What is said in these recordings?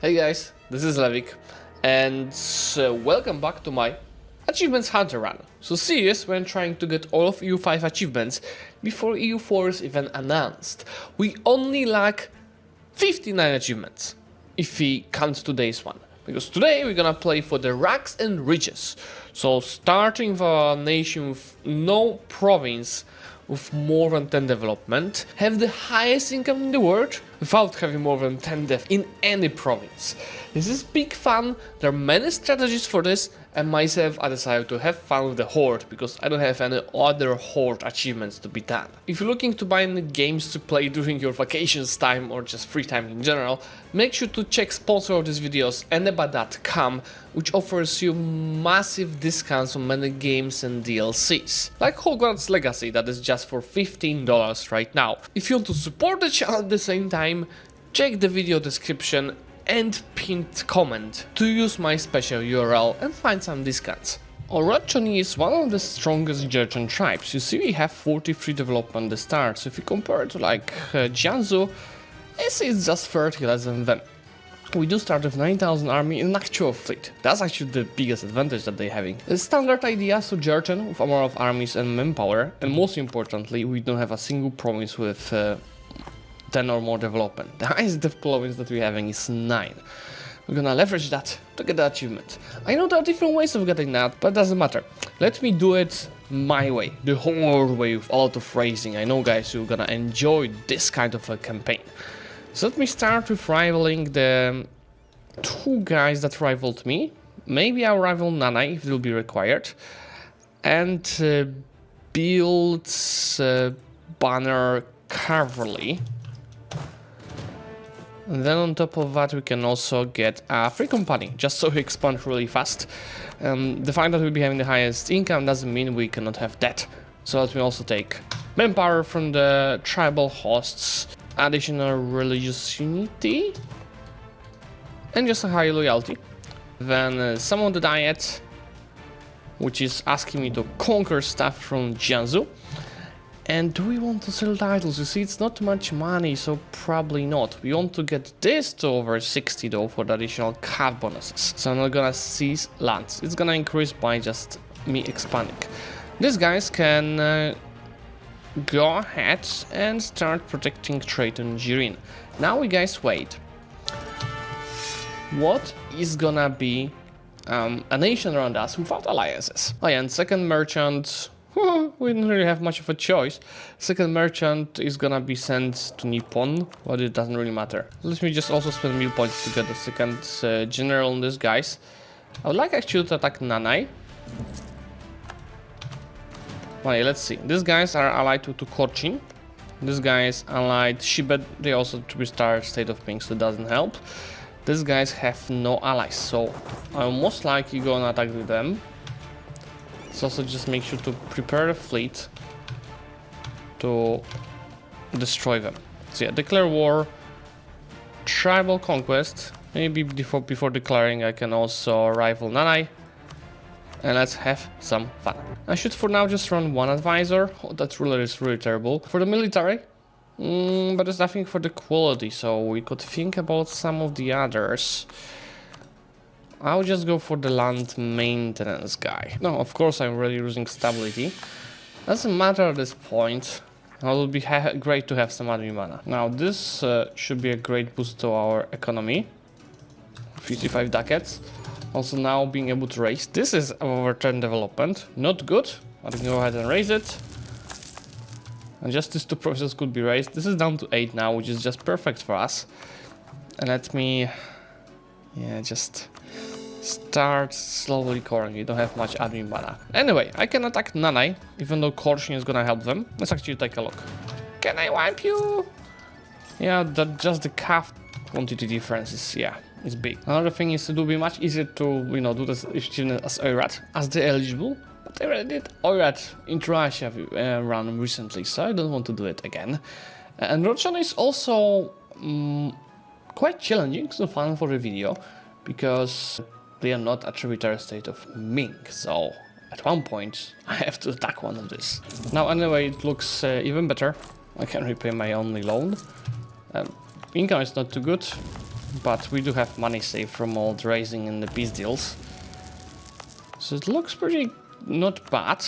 Hey guys, this is Zlewikk, and welcome back to my Achievements Hunter run. So serious when trying to get all of EU5 achievements before EU4 is even announced. We only lack 59 achievements, if we count today's one. Because today we're gonna play for the Rags and Riches. So starting with a nation with no province with more than 10 development, have the highest income in the world without having more than 10 dev in any province. This is big fun, there are many strategies for this, and myself I decided to have fun with the Horde because I don't have any other Horde achievements to be done. If you're looking to buy any games to play during your vacations time or just free time in general, make sure to check sponsor of these videos eneba.com, which offers you massive discounts on many games and DLCs, like Hogwarts Legacy that is just for $15 right now. If you want to support the channel at the same time, check the video description and pinned comment to use my special URL and find some discounts. Orochomi is one of the strongest Georgian tribes. You see we have 43 development at the start, so if you compare it to like Jianzhou, it's just 30 less than them. We do start with 9,000 army and an actual fleet. That's actually the biggest advantage that they're having. The standard idea, so Georgian with a more of armies and manpower, and most importantly we don't have a single province with 10 or more development. The highest dev province that we're having is 9. We're gonna leverage that to get the achievement. I know there are different ways of getting that, but it doesn't matter. Let me do it my way, the Horde way with a lot of racing. I know guys, you're gonna enjoy this kind of a campaign. So let me start with rivaling the two guys that rivaled me. Maybe I'll rival Nanai if it will be required. And build banner cavalry. And then on top of that we can also get a free company, just so we expand really fast. The fact that we'll be having the highest income doesn't mean we cannot have that. So let me also take manpower from the tribal hosts, additional religious unity, and just a high loyalty. Then some of the diet, which is asking me to conquer stuff from Jianzhou. And do we want to sell titles? You see, it's not much money, so probably not. We want to get this to over 60 though for the additional card bonuses. So I'm not gonna seize lands. It's gonna increase by just me expanding. These guys can go ahead and start protecting trade on Jirin. Now we guys wait. What is gonna be a nation around us without alliances? Oh yeah, and second merchant. We don't really have much of a choice. Second merchant is gonna be sent to Nippon, but it doesn't really matter. Let me just also spend meal points to get the second general on these guys. I would like actually to attack Nanai. Well, yeah, let's see. These guys are allied to Cochin. These guys allied Shiba. They also to restart State of Ming, so it doesn't help. These guys have no allies, so I'm most likely gonna attack with them. So also just make sure to prepare a fleet to destroy them. So yeah, declare war, tribal conquest. Maybe before declaring I can also rival Nanai. And let's have some fun. I should for now just run one advisor. Oh, that ruler is really terrible. For the military, but there's nothing for the quality, so we could think about some of the others. I'll just go for the land maintenance guy. No, of course I'm really losing stability. Doesn't matter at this point. It would be great to have some admin mana. Now this should be a great boost to our economy. 55 ducats. Also now being able to raise. This is over 10 development. Not good. I can go ahead and raise it. And just these two provinces could be raised. This is down to 8 now, which is just perfect for us. And let me... yeah, just... start slowly coring. You don't have much admin mana. Anyway, I can attack Nanai, even though Cochin is gonna help them. Let's actually take a look. Can I wipe you? Yeah, just the calf quantity difference is, yeah, it's big. Another thing is it will be much easier to, you know, do this as Oirat, as they're eligible. But I already did Oirat in Croatia run recently, so I don't want to do it again. And Orochomi is also quite challenging, so fun for the video, because they are not a tributary state of Ming, so at one point I have to attack one of these. Now anyway, it looks even better. I can repay my only loan. Income is not too good. but we do have money saved from all the raising and the peace deals. So it looks pretty not bad,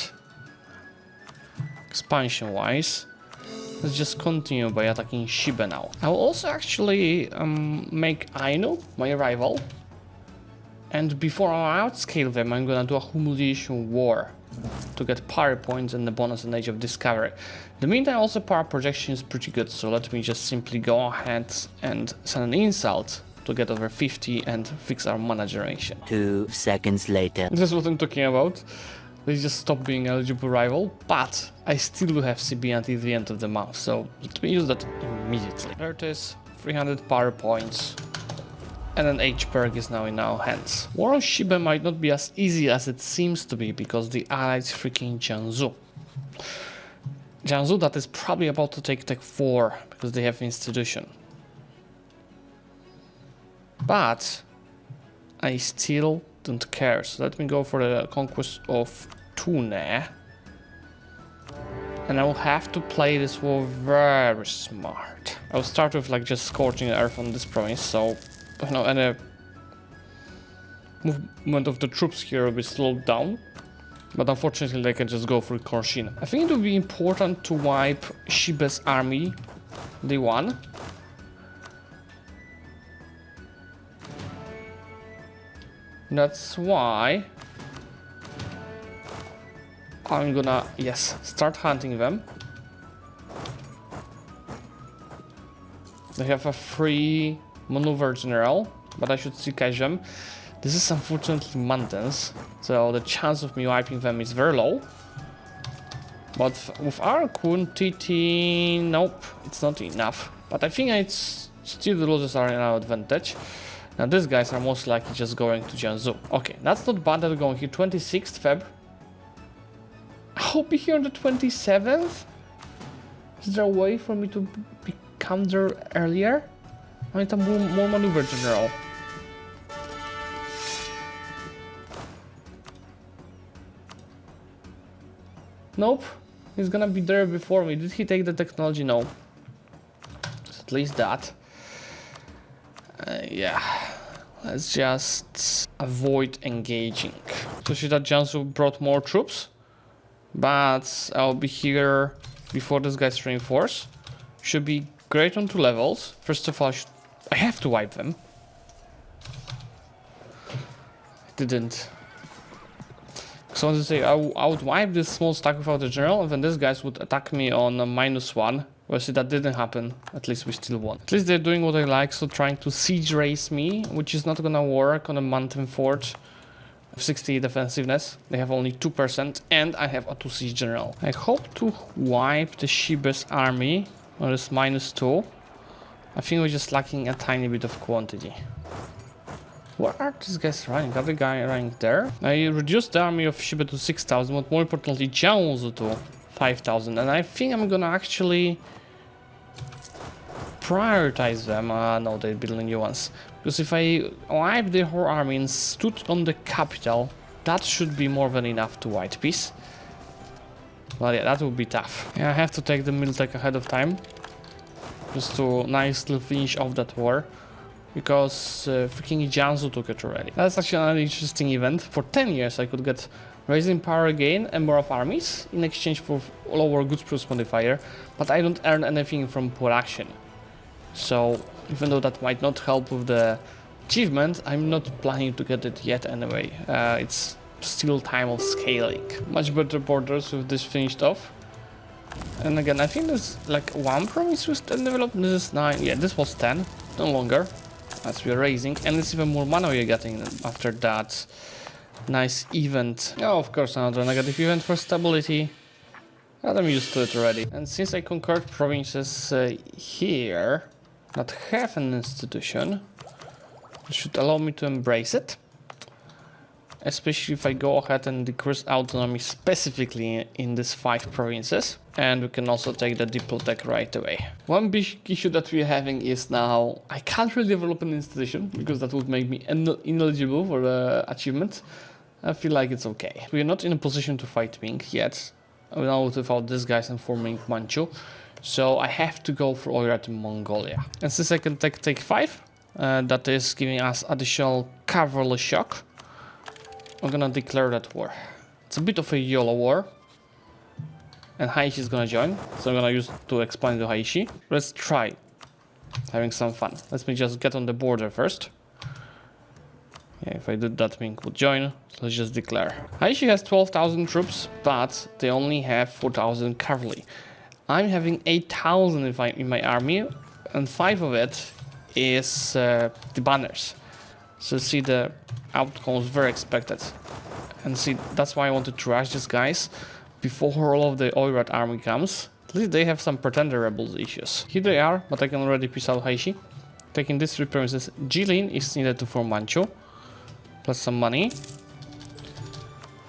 expansion-wise. Let's just continue by attacking Shiba now. I will also actually make Ainu my rival. And before I outscale them, I'm gonna do a humiliation war to get power points and the bonus in Age of Discovery. In the meantime, also power projection is pretty good, so let me just simply go ahead and send an insult to get over 50 and fix our mana generation. 2 seconds later. This is what I'm talking about. They just stop being eligible rival, but I still do have CB until the end of the month, so let me use that immediately. There it is, 300 power points. And an H-perk is now in our hands. War on Shiba might not be as easy as it seems to be, because the allies freaking Jianzhou. Jianzhou that is probably about to take Tech 4, because they have institution. But I still don't care, so let me go for the conquest of Tune. And I will have to play this war very smart. I'll start with like just scorching the earth on this province, so you know, any movement of the troops here will be slowed down. But unfortunately, they can just go for Korshin. I think it would be important to wipe Shiba's army, day one. That's why I'm gonna, yes, start hunting them. They have a free maneuver general, but I should still catch them. This is unfortunately mountains, so the chance of me wiping them is very low. But with our quantity, nope, it's not enough. But I think it's still the losses are in our advantage. Now these guys are most likely just going to Jianzhou. Okay, that's not bad that we're going here. 26th Feb. I'll be here on the 27th. Is there a way for me to become there earlier? I need a more maneuver general. Nope, he's gonna be there before me. Did he take the technology? No. So at least that. Yeah, let's just avoid engaging. So see that Jianzhou brought more troops, but I'll be here before this guy's reinforced. Should be great on 2 levels. First of all, I have to wipe them. I didn't. So I was to say I would wipe this small stack without the general, and then these guys would attack me on a -1. Well, see, that didn't happen. At least we still won. At least they're doing what I like, so trying to siege race me, which is not gonna work on a mountain fort of 60 defensiveness. They have only 2%, and I have a 2 siege general. I hope to wipe the Shiba's army on this -2. I think we're just lacking a tiny bit of quantity. Where are these guys running? Are the guy running there? I reduced the army of Shiba to 6,000, but more importantly, Jianzhou to 5,000. And I think I'm gonna actually prioritize them. No, they're building new ones. Because if I wipe the whole army and stood on the capital, that should be more than enough to white peace. Well, yeah, that would be tough. Yeah, I have to take the Miltech ahead of time, just to nicely finish off that war. Because freaking Jianzhou took it already. That's actually an interesting event. For 10 years I could get raising power again and more of armies in exchange for lower goods price modifier, but I don't earn anything from production. So even though that might not help with the achievement, I'm not planning to get it yet anyway. It's still time of scaling. Much better borders with this finished off. And again, I think there's like 1 province was 10 developed. This is 9. Yeah, this was 10. No longer. As we are raising, and it's even more mana we are getting after that nice event. Oh, of course, another negative event for stability. But I'm used to it already. And since I conquered provinces here that have an institution, it should allow me to embrace it. Especially if I go ahead and decrease autonomy specifically in these 5 provinces. And we can also take the Diplotech right away. One big issue that we're having is now I can't really develop an institution because that would make me ineligible for the achievement. I feel like it's okay. We're not in a position to fight Ming yet. Not without these guys informing Manchu. So I have to go for Oirat in Mongolia. And since I can take 5, that is giving us additional cavalry shock, I'm gonna declare that war. It's a bit of a YOLO war. And Haishi is gonna join, so I'm gonna use to expand to Haishi. Let's try having some fun. Let me just get on the border first. Yeah, if I did that, Ming would join. So let's just declare. Haishi has 12,000 troops, but they only have 4,000 cavalry. I'm having 8,000 in my army, and 5 of it is the banners. So see, the outcome is very expected. And see, that's why I wanted to rush these guys before all of the Oirat army comes. At least they have some pretender rebels issues. Here they are, but I can already piece out Haishi. Taking these 3 provinces, Jilin is needed to form Manchu, plus some money.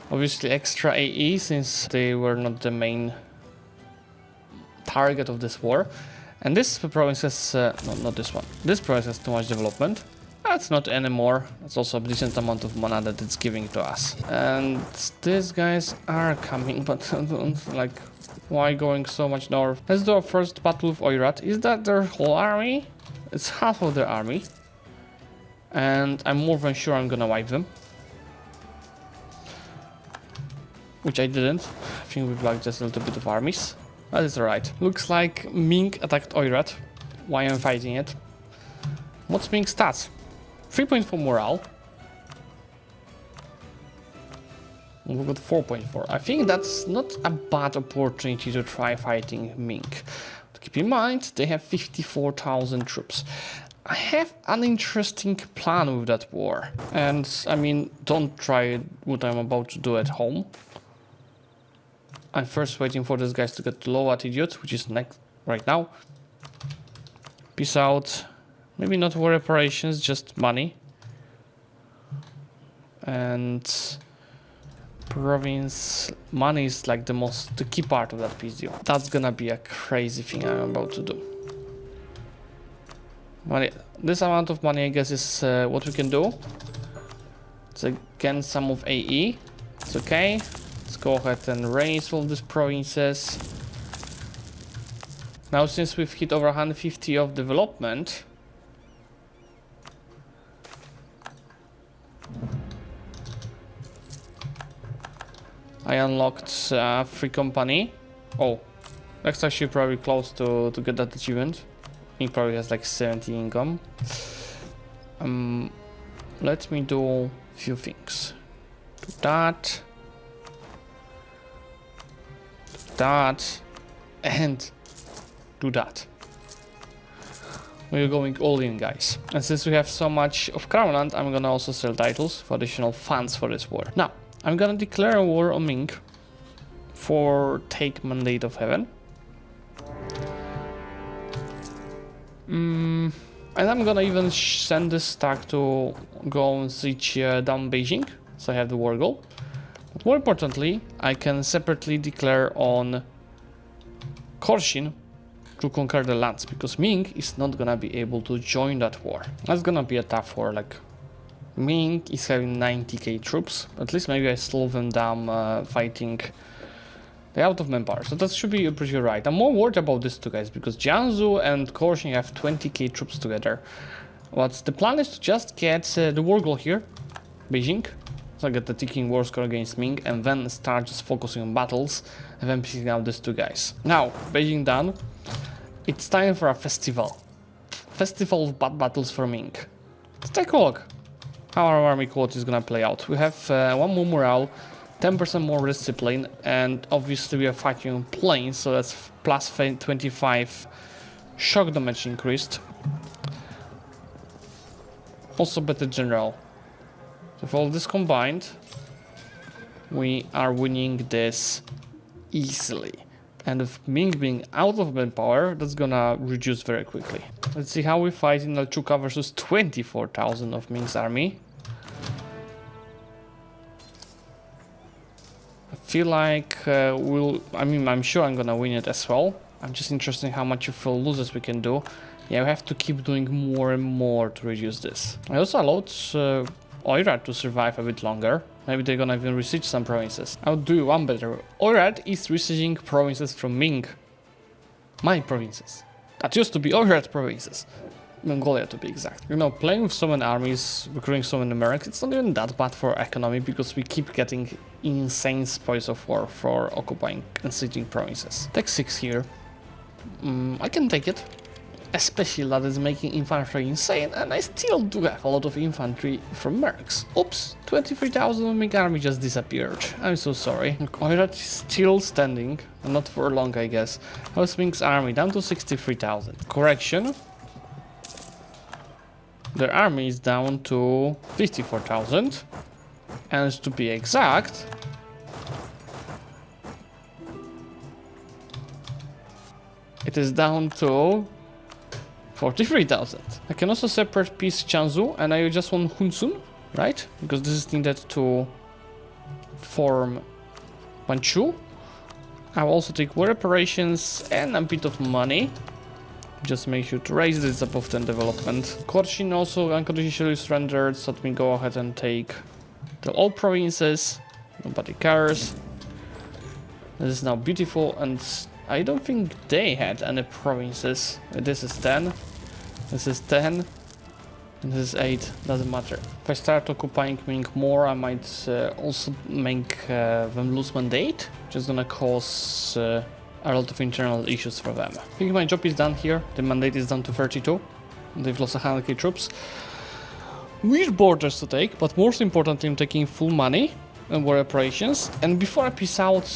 Obviously extra AE, since they were not the main target of this war. And this province has, no, not this one. This province has too much development. That's not anymore. It's also a decent amount of mana that it's giving to us. And these guys are coming, but like, why going so much north? Let's do our first battle with Oirat. Is that their whole army? It's half of their army. And I'm more than sure I'm gonna wipe them. Which I didn't. I think we've like just a little bit of armies. That is alright. Looks like Ming attacked Oirat. Why I'm fighting it? What's Ming's stats? 3.4 morale. We've got 4.4. I think that's not a bad opportunity to try fighting Ming. But keep in mind, they have 54,000 troops. I have an interesting plan with that war. And I mean, don't try what I'm about to do at home. I'm first waiting for these guys to get low attitude, which is next right now. Peace out. Maybe not war reparations, just money. And province money is like the key part of that peace deal. That's gonna be a crazy thing I'm about to do. Money, this amount of money, I guess, is what we can do. It's again some of AE. It's okay. Let's go ahead and raise all these provinces. Now, since we've hit over 150 of development, I unlocked free company. Oh, that's actually probably close to get that achievement. He probably has like 70 income. Let me do a few things. Do that. Do that. And do that. We're going all in, guys. And since we have so much of Crown Land, I'm gonna also sell titles for additional funds for this war. Now, I'm gonna declare a war on Ming for take Mandate of Heaven. And I'm gonna even send this stack to go and siege down Beijing, so I have the war goal. But more importantly, I can separately declare on Korshin to conquer the lands, because Ming is not gonna be able to join that war. That's gonna be a tough war. Like, Ming is having 90k troops. At least maybe I slow them down fighting. They're out of manpower, so that should be pretty right. I'm more worried about these two guys, because Jianzhou and Korshin have 20k troops together. But the plan is to just get the war goal here, Beijing. So I get the ticking war score against Ming, and then start just focusing on battles, and then picking out these two guys. Now, Beijing done. It's time for a festival. Festival of bad battles for Ming. Let's take a look how our army quality is gonna play out. We have 1 more morale, 10% more discipline, and obviously we are fighting on planes, so that's plus 25 shock damage increased. Also better general. So with all this combined, we are winning this easily. And with Ming being out of manpower, that's gonna reduce very quickly. Let's see how we fight in Alchuka versus 24,000 of Ming's army. I feel like I'm sure I'm gonna win it as well. I'm just interested in how much of losses we can do. Yeah, we have to keep doing more and more to reduce this. I also allowed Oirat to survive a bit longer. Maybe they're gonna even besiege some provinces. I'll do one better. Oirat is besieging provinces from Ming. My provinces. That used to be Oirat provinces. Mongolia to be exact. You know, playing with so many armies, recruiting so many Americans, it's not even that bad for economy because we keep getting insane spoils of war for occupying and sieging provinces. Take 6 here. I can take it. Especially that is making infantry insane, and I still do have a lot of infantry from mercs. Oops, 23,000 of Ming army just disappeared. I'm so sorry. Oirat is still standing, not for long I guess. How's Ming's army? Down to 63,000. Correction. Their army is down to 54,000. And to be exact, it is down to 43,000. I can also separate piece Jianzhou, and I just want Hunsun, right? Because this is needed to form Manchu. I'll also take war reparations and a bit of money. Just make sure to raise this above 10 development. Korchin also unconditionally surrendered, so let me go ahead and take all provinces. Nobody cares. This is now beautiful, and I don't think they had any provinces. This is 10. This is 10. And this is 8. Doesn't matter. If I start occupying Ming more, I might also make them lose mandate, which is gonna cause a lot of internal issues for them. I think my job is done here. The mandate is down to 32. They've lost 100k troops. Which borders to take, but most importantly, I'm taking full money and war operations. And before I peace out,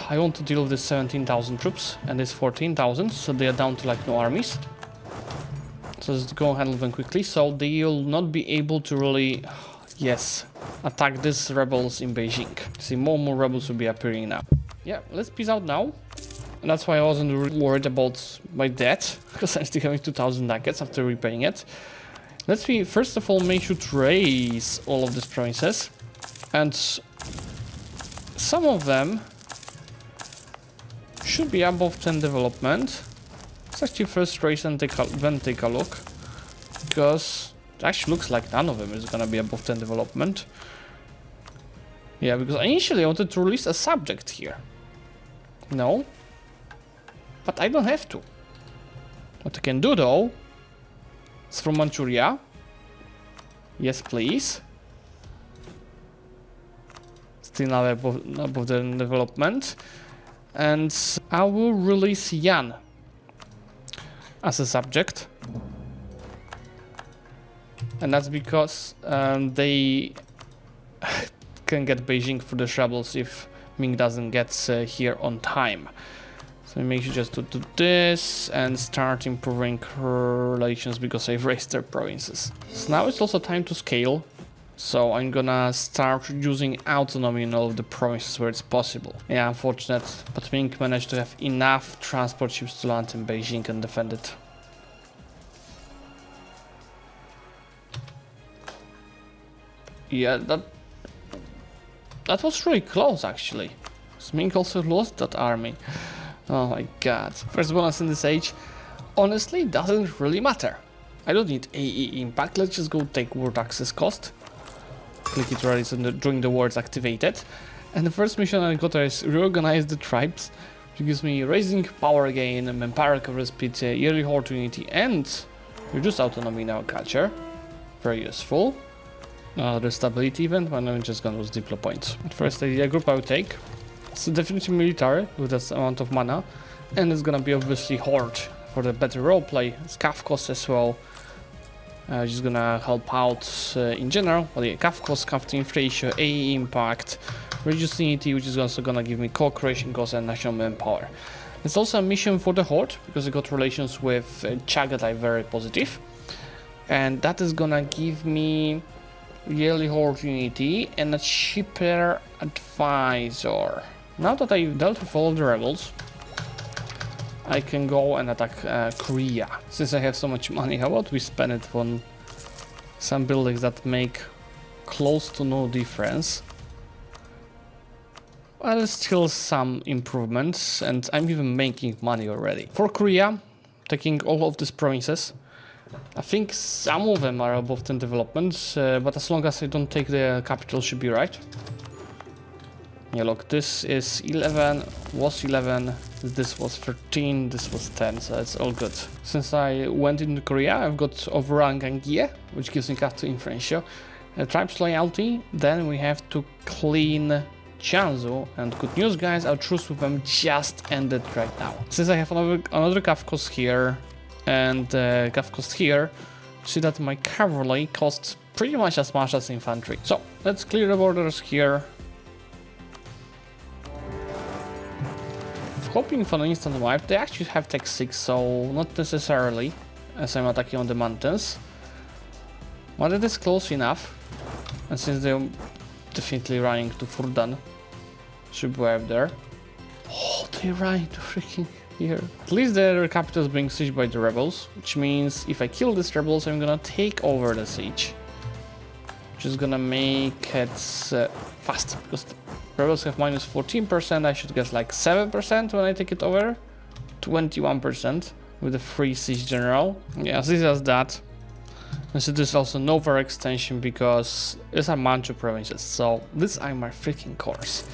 I want to deal with this 17,000 troops and this 14,000, so they are down to like no armies. So let's go handle them quickly, so they'll not be able to really, yes, attack these rebels in Beijing. See, more and more rebels will be appearing now. Yeah, let's peace out now. And that's why I wasn't really worried about my debt, because I'm still having 2,000 ducats after repaying it. Let's first of all make sure to raise all of these provinces. And some of them should be above 10 development. Let's actually first raise and then take a look. Because it actually looks like none of them is gonna be above 10 development. Yeah, because initially I wanted to release a subject here. No. But I don't have to. What I can do though is from Manchuria. Yes, please. Still not above the development. And I will release Yan as a subject. And that's because they can get Beijing for the rebels if Ming doesn't get here on time. So make sure just to do this and start improving relations because I've raised their provinces. So now it's also time to scale. So I'm gonna start using autonomy in all of the provinces where it's possible. Yeah, unfortunate, but Ming managed to have enough transport ships to land in Beijing and defend it. Yeah, that was really close actually. Ming also lost that army. Oh my god. First bonus in this age, honestly, doesn't really matter. I don't need AE impact, let's just go take war access cost. Click it right during the war is activated. And the first mission I got is reorganize the tribes, which gives me raising power gain, manpower recovery speed, yearly horde unity, and reduce autonomy in our culture. Very useful. The stability event, when I'm just gonna lose diplo points. First idea group I will take. It's definitely military with this amount of mana, and it's gonna be obviously horde for the better roleplay, scaff cost as well. Just gonna help out in general. Well, yeah, scaff cost, scaff to ratio, AE impact, reduce unity, which is also gonna give me co-creation cost and national manpower. It's also a mission for the horde because I got relations with Chagatai very positive, and that is gonna give me yearly horde unity and a cheaper advisor. Now that I've dealt with all of the rebels, I can go and attack Korea. Since I have so much money, how about we spend it on some buildings that make close to no difference? Well, there's still some improvements, and I'm even making money already. For Korea, taking all of these provinces, I think some of them are above 10 developments, but as long as I don't take the capital, should be right. Yeah, look, this is 11, was 11, this was 13, this was 10, so it's all good. Since I went into Korea, I've got overrun Gangie, which gives me cut to influential. Tribes loyalty, then we have to clean Jianzhou, and good news guys, our truce with them just ended right now. Since I have another cav cost here, and cav cost here, see that my cavalry costs pretty much as much as infantry. So, let's clear the borders here. Hoping for an instant wipe. They actually have tech 6, so not necessarily, as I'm attacking on the mountains. But it is close enough, and since they're definitely running to Furdan, should wipe there. Oh, they're running to freaking here. At least their capital is being sieged by the rebels, which means if I kill these rebels, I'm gonna take over the siege. Which is gonna make it fast, because the rebels have minus 14%, I should guess like 7% when I take it over. 21% with the free siege general. Yeah, this is that. And so there's also no overextension because these are Manchu provinces, so these are my freaking cores.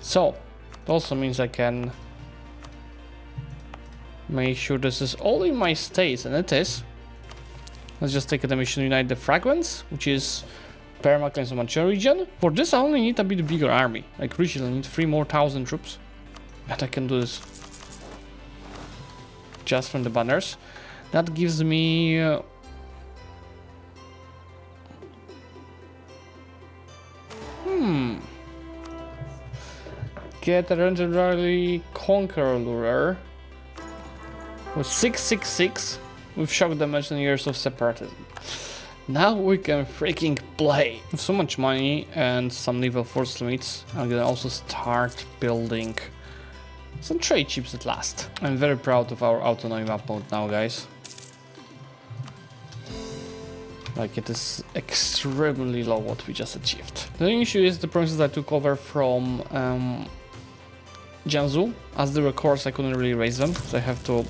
So, it also means I can make sure this is all in my states, and it is. Let's just take the mission Unite the Fragments, which is permaclaims of Manchu region. For this I only need a bit bigger army, like crucially I need 3 more thousand troops. And I can do this just from the banners. That gives me get a legendary Conqueror Lurer with 666 with shock damage and years of separatism. Now we can freaking play. With so much money and some level 4 limits, I'm gonna also start building some trade ships at last. I'm very proud of our autonomy map mode now, guys. Like, it is extremely low what we just achieved. The issue is the provinces I took over from Jianzhou. As they were cores, I couldn't really raise them, so I have to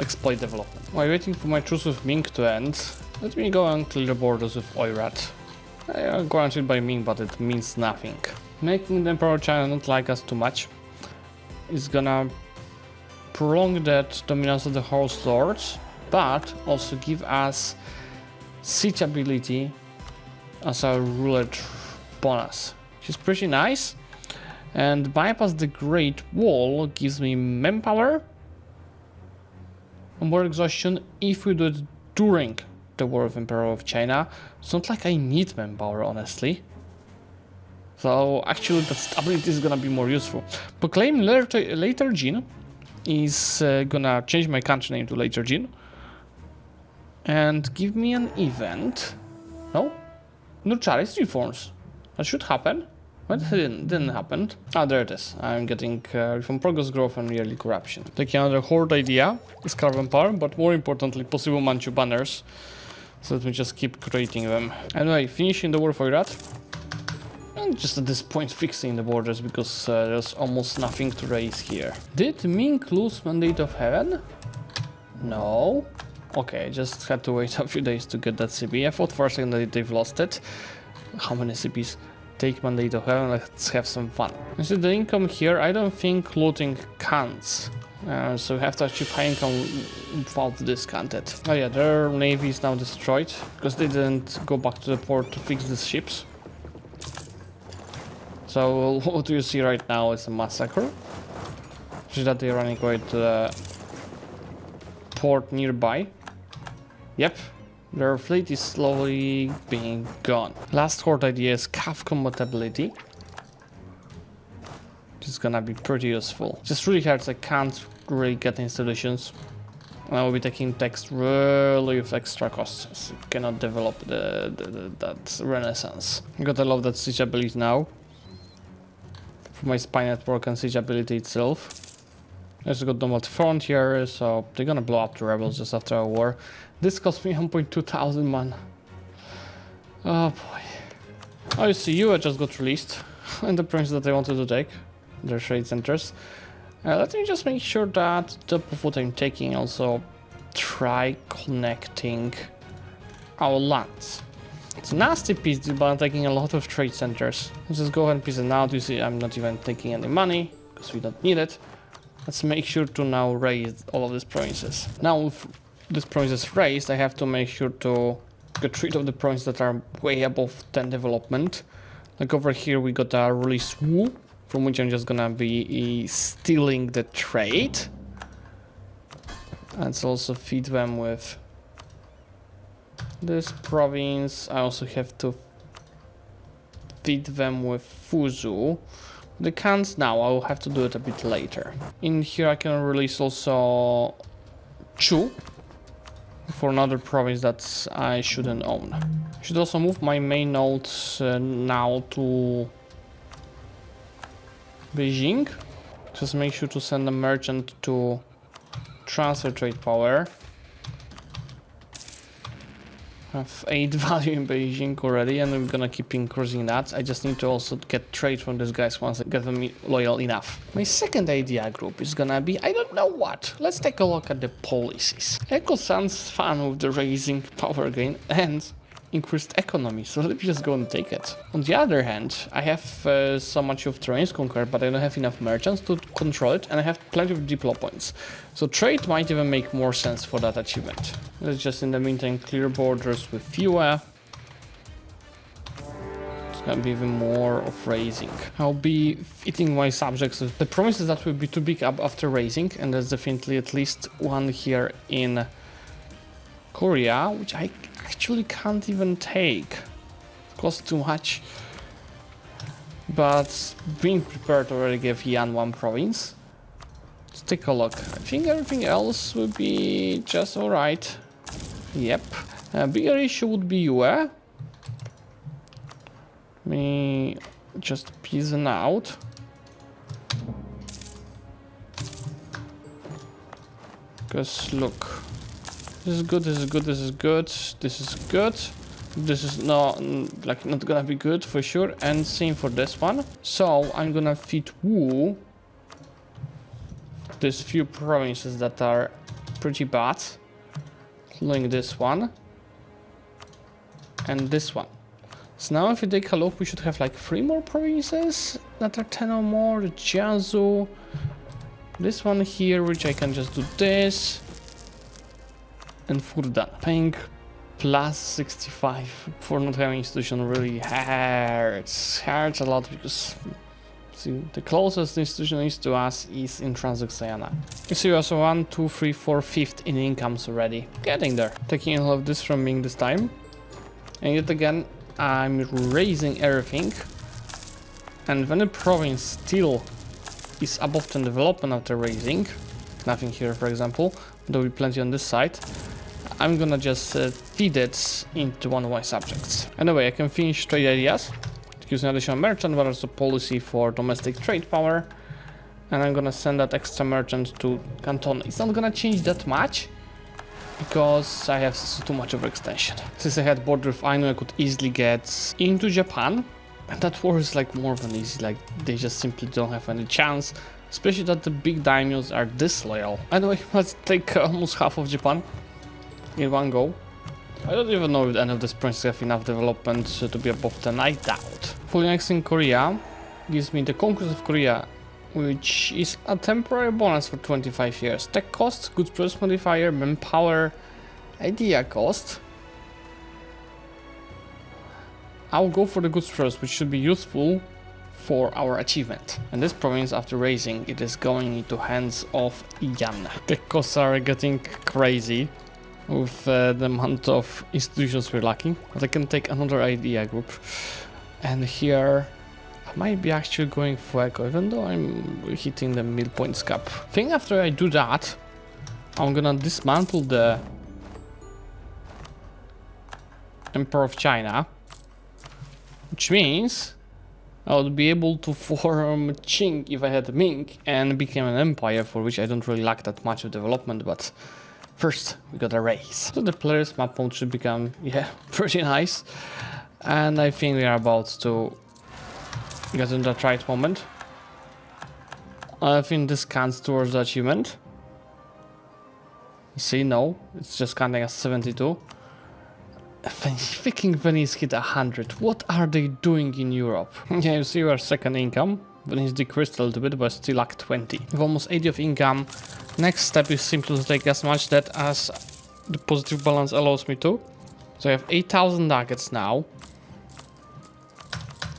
exploit development. While waiting for my truce with Ming to end, let me go and clear the borders with Oirat. I'm guaranteed by Ming, but it means nothing. Making the Emperor China not like us too much is gonna prolong that dominance of the Horse Lords, but also give us siege ability as a ruler bonus, which is pretty nice. And bypass the Great Wall gives me manpower and war exhaustion if we do it during the War of Emperor of China. It's not like I need manpower, honestly. So actually that ability is gonna be more useful. Proclaim later Jin is gonna change my country name to later Jin and give me an event. No? Nurcharis reforms. That should happen. But it didn't happen. Ah, there it is. I'm getting from progress growth and yearly corruption. Taking another horde idea is caravan power, but more importantly, possible Manchu banners. So let me just keep creating them. Anyway, finishing the war for Oirat. And just at this point fixing the borders because there's almost nothing to raise here. Did Ming lose Mandate of Heaven? No. Okay, just had to wait a few days to get that CP. I thought for a second that they've lost it. How many CPs? Take Mandate of Heaven, let's have some fun. You see the income here, I don't think looting counts. So we have to achieve high income without discounted. Oh yeah, their navy is now destroyed because they didn't go back to the port to fix these ships. So what you see right now is a massacre. Which is that they're running away to the port nearby. Yep. Their fleet is slowly being gone. Last horde idea is cav compatibility. Which is gonna be pretty useful. Just really hurts I can't really get installations. And I will be taking text really with extra costs. You cannot develop that renaissance. Gotta love that siege ability now. For my spy network and siege ability itself. There's got Nomad front here, so they're gonna blow up the rebels just after a war. This cost me 1.2 thousand man. Oh boy. Oh, you see, you just got released. And the prince that I wanted to take. Their trade centers. Let me just make sure that top of what I'm taking also try connecting our lands. It's a nasty piece, but I'm taking a lot of trade centers. Let's just go ahead and piece it out. You see, I'm not even taking any money because we don't need it. Let's make sure to now raise all of these provinces. Now, with these provinces raised, I have to make sure to get rid of the provinces that are way above 10 development. Like over here, we got a release Wu, from which I'm just gonna be stealing the trade. Let's also feed them with this province. I also have to feed them with Fuzhou. They can't now, I will have to do it a bit later. In here I can release also Chu for another province that I shouldn't own. I should also move my main nodes now to Beijing. Just make sure to send a merchant to transfer trade power. I have 8 value in Beijing already, and I'm gonna keep increasing that. I just need to also get trade from these guys once I get them loyal enough. My second idea group is gonna be, I don't know what. Let's take a look at the policies. Eco sounds fun with the raising power gain and increased economy, so let me just go and take it. On the other hand, I have so much of terrains conquered, but I don't have enough merchants to control it, and I have plenty of diplo points. So trade might even make more sense for that achievement. Let's just in the meantime clear borders with fewer. It's gonna be even more of raising. I'll be fitting my subjects. The promises that will be too big up after raising, and there's definitely at least one here in Korea, which I actually can't even take. It costs too much. But being prepared already gave Yan one province. Let's take a look. I think everything else will be just alright. Yep. A bigger issue would be Yue. Me just piecing out. Because look. This is good, this is good, this is good, this is good. This is not gonna be good for sure, and same for this one. So I'm gonna feed Wu these few provinces that are pretty bad, including this one and this one. So now if you take a look, we should have like 3 more provinces that are 10 or more. The Jiangsu, this one here, which I can just do this. And Furdan. Paying plus 65 for not having institution really hurts a lot, because see, the closest institution is to us is in Transxayana. You see, also 1, 2, 3, 4, 5th in incomes already. Getting there. Taking all of this from Ming this time. And yet again, I'm raising everything. And when a province still is above 10 development after raising, nothing here for example, there will be plenty on this side, I'm gonna just feed it into one of my subjects. Anyway, I can finish trade ideas using additional merchant, but also policy for domestic trade power. And I'm gonna send that extra merchant to Canton. It's not gonna change that much because I have too much of extension. Since I had border with Ainu, I could easily get into Japan. And that war is like more than easy, like they just simply don't have any chance. Especially that the big daimyos are disloyal. Anyway, let's take almost half of Japan in one go. I don't even know if any of these provinces have enough development to be above 10, I doubt. Fully annexing Korea gives me the conquest of Korea, which is a temporary bonus for 25 years. Tech cost, goods produce modifier, manpower, idea cost. I'll go for the goods produce, which should be useful for our achievement. And this province, after raising, it is going into hands of Yan. Tech costs are getting crazy with the amount of institutions we're lacking, but I can take another idea group, and here I might be actually going for Echo, even though I'm hitting the midpoints cap. I think after I do that, I'm gonna dismantle the Emperor of China, which means I would be able to form Qing if I had Ming and became an empire, for which I don't really lack that much of development, but first, we got a race. So the player's map mode should become, yeah, pretty nice. And I think we are about to get in that right moment. I think this counts towards the achievement. See, no, it's just counting as 72. Freaking Venice hit 100. What are they doing in Europe? Yeah, you see our second income. Venice decreased a little bit, but still like 20. With almost 80 of income. Next step is simply to take as much debt as the positive balance allows me to. So I have 8,000 nuggets now,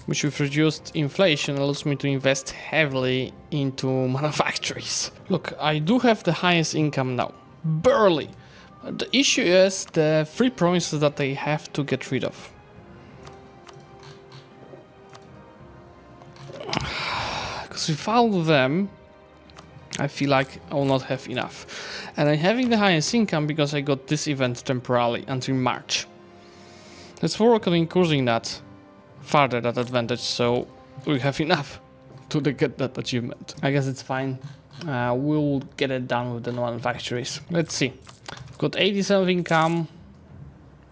which with reduced inflation allows me to invest heavily into manufactories. Look, I do have the highest income now. Barely. The issue is the 3 provinces that they have to get rid of. Because without them, I feel like I will not have enough. And I'm having the highest income because I got this event temporarily until March. Let's work on increasing that further, that advantage, so we have enough to get that achievement. I guess it's fine. We'll get it done with the manufactories. Let's see. Got 87 of income,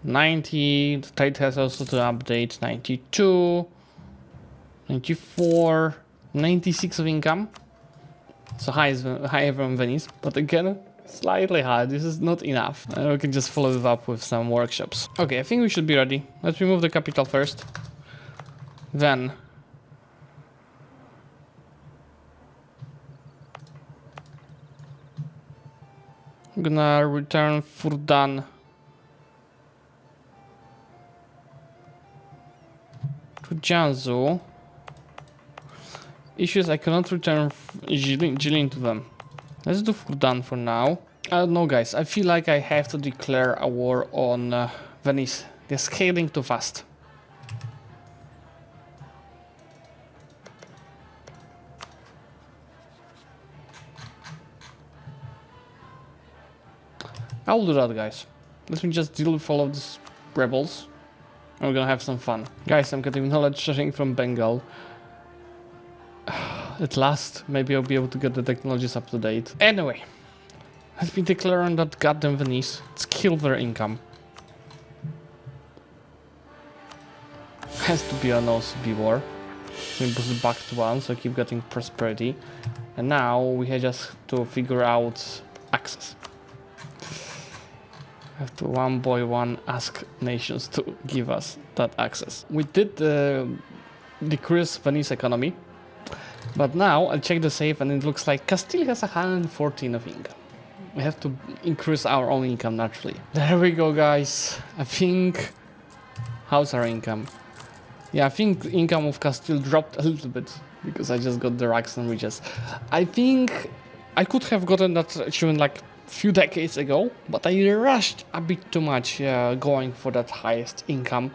90, the trade has also to update, 92, 94, 96 of income. So higher than Venice, but again, slightly higher. This is not enough. We can just follow it up with some workshops. Okay, I think we should be ready. Let's remove the capital first. Then I'm gonna return Furdan to Jianzhou. Issues, I cannot return Jilin to them. Let's do Furdan for now. I don't know, guys. I feel like I have to declare a war on Venice. They're scaling too fast. I will do that, guys. Let me just deal with all of these rebels. And we're gonna have some fun. Guys, I'm getting knowledge sharing from Bengal. At last, maybe I'll be able to get the technologies up to date. Anyway, let me declare on that goddamn Venice. Let's kill their income. Has to be an OCB war. We boost it back to 1, so I keep getting prosperity. And now we just to figure out access. Have to one by one ask nations to give us that access. We did decrease Venice economy, but now I check the save and it looks like Castile has 114 of income. We have to increase our own income naturally. There we go, guys. I think... How's our income? Yeah, I think the income of Castile dropped a little bit because I just got the racks and riches. I think I could have gotten that achievement like few decades ago, but I rushed a bit too much going for that highest income,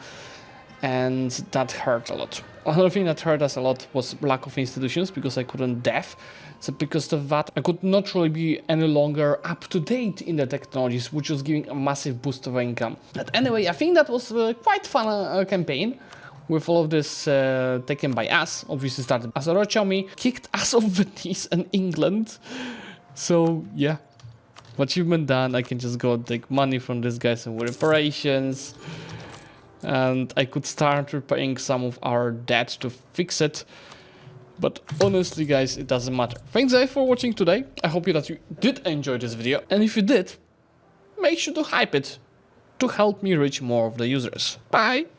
and that hurt a lot. Another thing that hurt us a lot was lack of institutions, because I couldn't dev. So because of that, I could not really be any longer up to date in the technologies, which was giving a massive boost of income. But anyway, I think that was quite fun campaign. With all of this taken by us, obviously started as Orochomi, kicked us off Venice and England. So yeah. Achievement done. I can just go take money from these guys and reparations, and I could start repaying some of our debt to fix it. But honestly, guys, it doesn't matter. Thanks guys for watching today. I hope that you did enjoy this video, and if you did, make sure to hype it to help me reach more of the users. Bye.